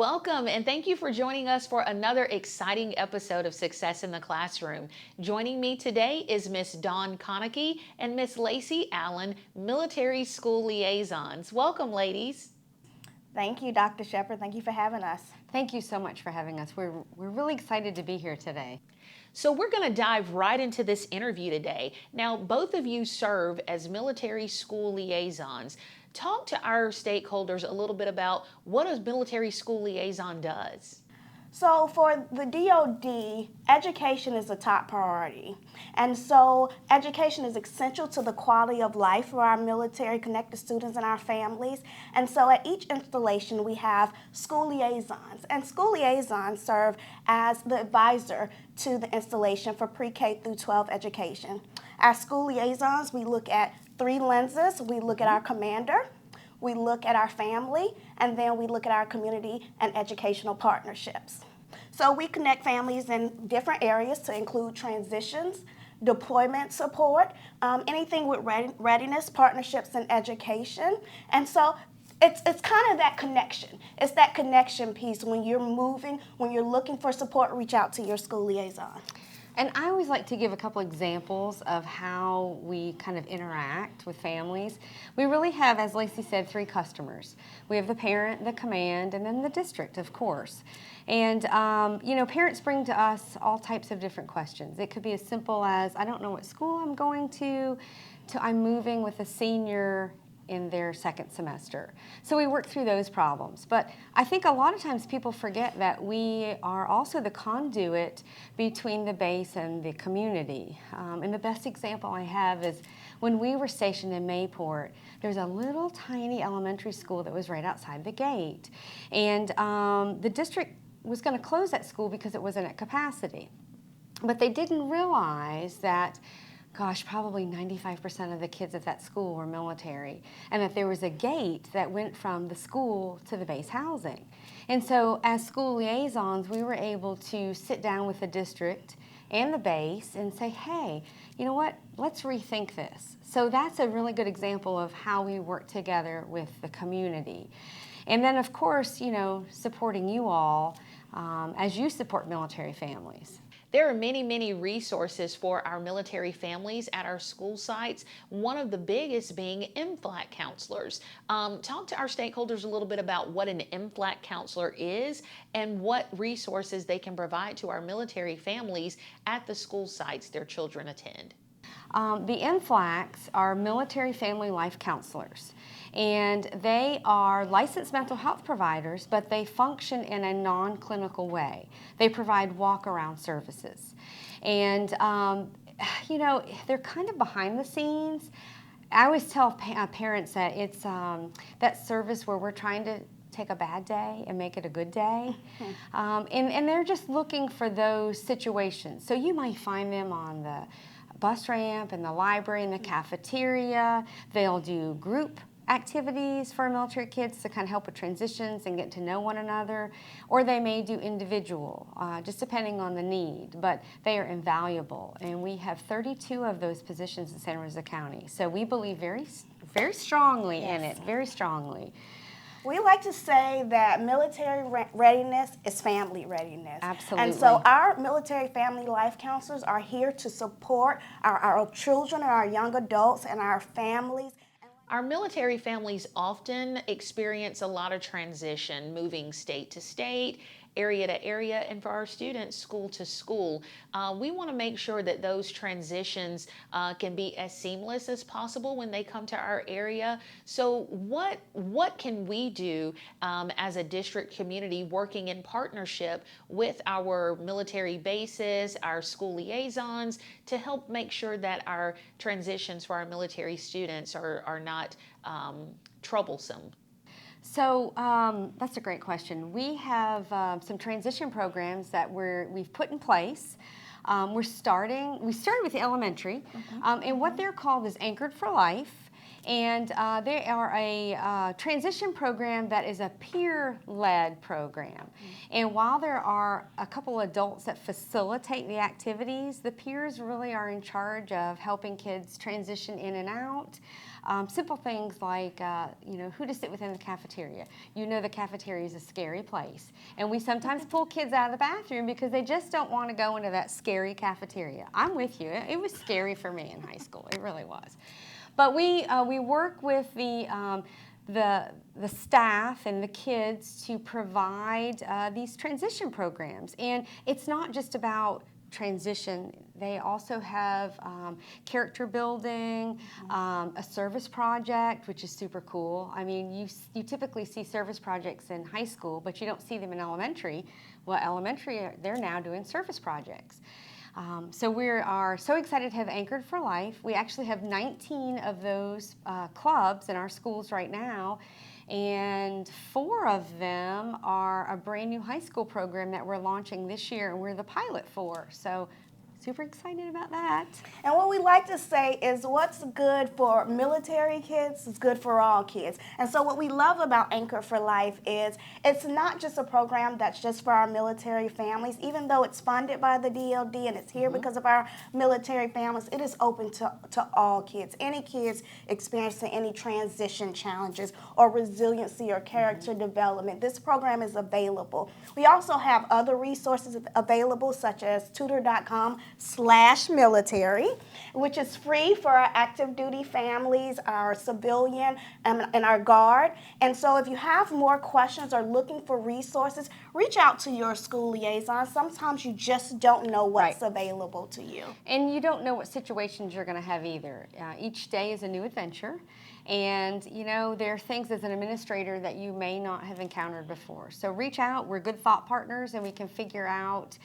Welcome and thank you for joining us for another exciting episode of Success in the Classroom. Joining me today is Miss Dawn Konecki and Miss Lacey Allen, Military School Liaisons. Welcome, ladies. Thank you, Dr. Shepard. Thank you for having us. Thank you so much for having us. We're really excited to be here today. So we're going to dive right into this interview today. Now, both of you serve as military school liaisons. Talk to our stakeholders a little bit about what a military school liaison does. So for the DoD, education is a top priority. And so education is essential to the quality of life for our military connected students and our families. And so at each installation, we have school liaisons. And school liaisons serve as the advisor to the installation for pre-K through 12 education. As school liaisons, we look at three lenses. We look at our commander, we look at our family, and then we look at our community and educational partnerships. So we connect families in different areas to include transitions, deployment support, anything with readiness, partnerships, and education. And so it's kind of that connection. It's that connection piece when you're moving, when you're looking for support, reach out to your school liaison. And I always like to give a couple examples of how we kind of interact with families. We really have, as Lacey said, three customers. We have the parent, the command, and then the district, of course. And, parents bring to us all types of different questions. It could be as simple as, I don't know what school I'm going to I'm moving with a senior in their second semester. So we work through those problems. But I think a lot of times people forget that we are also the conduit between the base and the community. And the best example I have is when we were stationed in Mayport, there's a little tiny elementary school that was right outside the gate. And the district was going to close that school because it wasn't at capacity. But they didn't realize that probably 95% of the kids at that school were military, and that there was a gate that went from the school to the base housing. And so as school liaisons, we were able to sit down with the district and the base and say, hey, you know what, let's rethink this. So that's a really good example of how we work together with the community. And then, of course, supporting you all as you support military families. There are many, many resources for our military families at our school sites, one of the biggest being MFLAC counselors. Talk to our stakeholders a little bit about what an MFLAC counselor is and what resources they can provide to our military families at the school sites their children attend. The MFLACs are military family life counselors, and they are licensed mental health providers, but they function in a non-clinical way. They provide walk-around services, and they're kind of behind the scenes. I always tell parents that it's that service where we're trying to take a bad day and make it a good day. And they're just looking for those situations. So you might find them on the bus ramp, in the library, in the cafeteria. They'll do group activities for military kids to kind of help with transitions and get to know one another, or they may do individual, just depending on the need, but they are invaluable. And we have 32 of those positions in Santa Rosa County. So we believe very, very strongly in it, very strongly. We like to say that military readiness is family readiness. Absolutely. And so our military family life counselors are here to support our children and our young adults and our families. Our military families often experience a lot of transition, moving state to state, area to area, and for our students, school to school. We want to make sure that those transitions can be as seamless as possible when they come to our area. So what can we do as a district community working in partnership with our military bases, our school liaisons, to help make sure that our transitions for our military students are not troublesome? So that's a great question. We have some transition programs that we've put in place. We started with the elementary, and what they're called is Anchored for Life. And they are a transition program that is a peer-led program. And while there are a couple adults that facilitate the activities, the peers really are in charge of helping kids transition in and out. Simple things like, who to sit within the cafeteria. The cafeteria is a scary place. And we sometimes pull kids out of the bathroom because they just don't want to go into that scary cafeteria. I'm with you. It was scary for me in high school. It really was. But we work with the staff and the kids to provide these transition programs. And it's not just about transition. They also have character building, a service project, which is super cool. I mean, you typically see service projects in high school, but you don't see them in elementary. Well, elementary, they're now doing service projects. So we are so excited to have Anchored for Life. We actually have 19 of those clubs in our schools right now, and 4 of them are a brand new high school program that we're launching this year, and we're the pilot for. So super excited about that. And what we like to say is what's good for military kids is good for all kids. And so what we love about Anchor for Life is it's not just a program that's just for our military families. Even though it's funded by the DoD and it's here because of our military families, it is open to all kids. Any kids experiencing any transition challenges or resiliency or character development, this program is available. We also have other resources available, such as tutor.com/military, which is free for our active duty families, our civilian, and our guard. And so if you have more questions or looking for resources, reach out to your school liaison. Sometimes you just don't know what's available to you. And you don't know what situations you're going to have either. Each day is a new adventure. And, there are things as an administrator that you may not have encountered before. So reach out. We're good thought partners, and we can figure out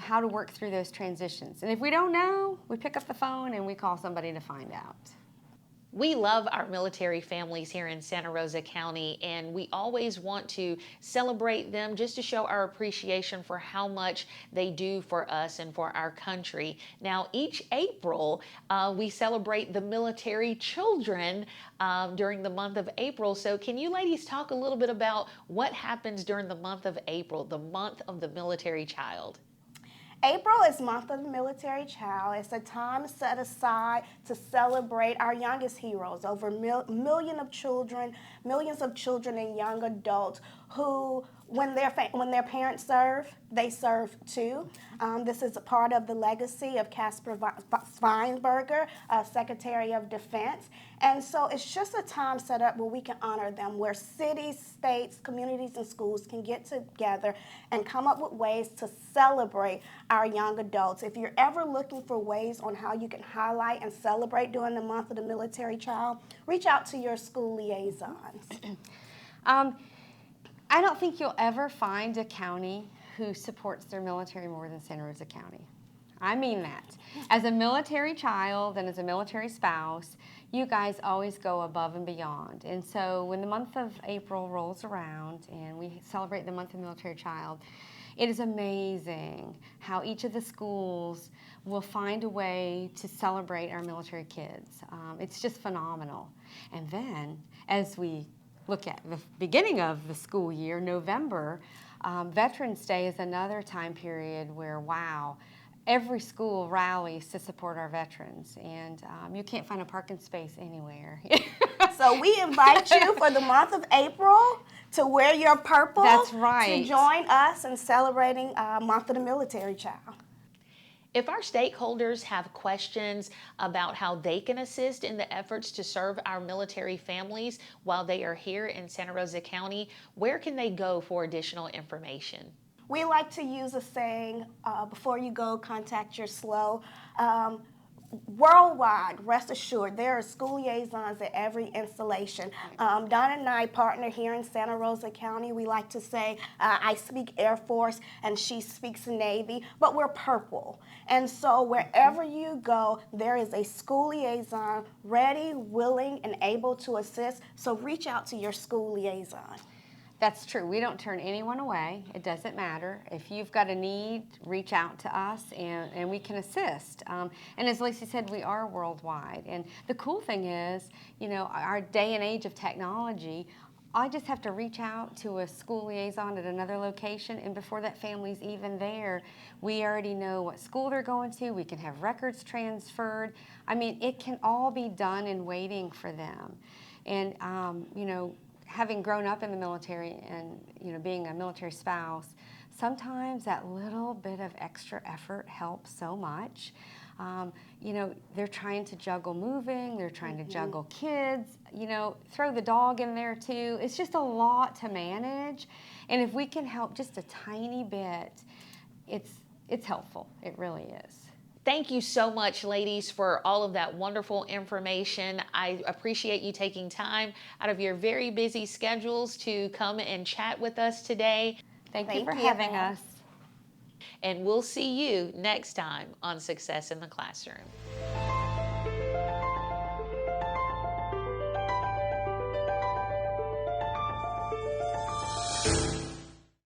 how to work through those transitions. And if we don't know, we pick up the phone and we call somebody to find out. We love our military families here in Santa Rosa County, and we always want to celebrate them just to show our appreciation for how much they do for us and for our country. Now, each April, we celebrate the military children during the month of April. So can you ladies talk a little bit about what happens during the month of April, the month of the military child? April is Month of the Military Child. It's a time set aside to celebrate our youngest heroes, over millions of children and young adults who, when their parents serve, they serve too. This is a part of the legacy of Casper Weinberger, Secretary of Defense. And so it's just a time set up where we can honor them, where cities, states, communities, and schools can get together and come up with ways to celebrate our young adults. If you're ever looking for ways on how you can highlight and celebrate during the month of the military child, reach out to your school liaisons. I don't think you'll ever find a county who supports their military more than Santa Rosa County. I mean that. As a military child and as a military spouse, you guys always go above and beyond. And so when the month of April rolls around and we celebrate the month of the military child, it is amazing how each of the schools will find a way to celebrate our military kids. It's just phenomenal. And then as we look at the beginning of the school year, November, Veterans Day is another time period where, wow, every school rallies to support our veterans, and you can't find a parking space anywhere. So we invite you for the month of April to wear your purple. That's right. To join us in celebrating Month of the Military Child. If our stakeholders have questions about how they can assist in the efforts to serve our military families while they are here in Santa Rosa County, where can they go for additional information? We like to use a saying, before you go, contact your SLO. Worldwide, rest assured, there are school liaisons at every installation. Donna and I partner here in Santa Rosa County. We like to say, I speak Air Force and she speaks Navy, but we're purple. And so wherever you go, there is a school liaison ready, willing, and able to assist. So reach out to your school liaison. That's true. We don't turn anyone away. It doesn't matter. If you've got a need, reach out to us and we can assist. And as Lacey said, we are worldwide. And the cool thing is, you know, our day and age of technology, I just have to reach out to a school liaison at another location, and before that family's even there, we already know what school they're going to. We can have records transferred. I mean, it can all be done in waiting for them. And, you know, having grown up in the military and, you know, being a military spouse, sometimes that little bit of extra effort helps so much. You know, they're trying to juggle moving, they're trying to juggle kids, you know, throw the dog in there too. It's just a lot to manage. And if we can help just a tiny bit, it's helpful. It really is. Thank you so much, ladies, for all of that wonderful information. I appreciate you taking time out of your very busy schedules to come and chat with us today. Thank you for you. having us. And we'll see you next time on Success in the Classroom.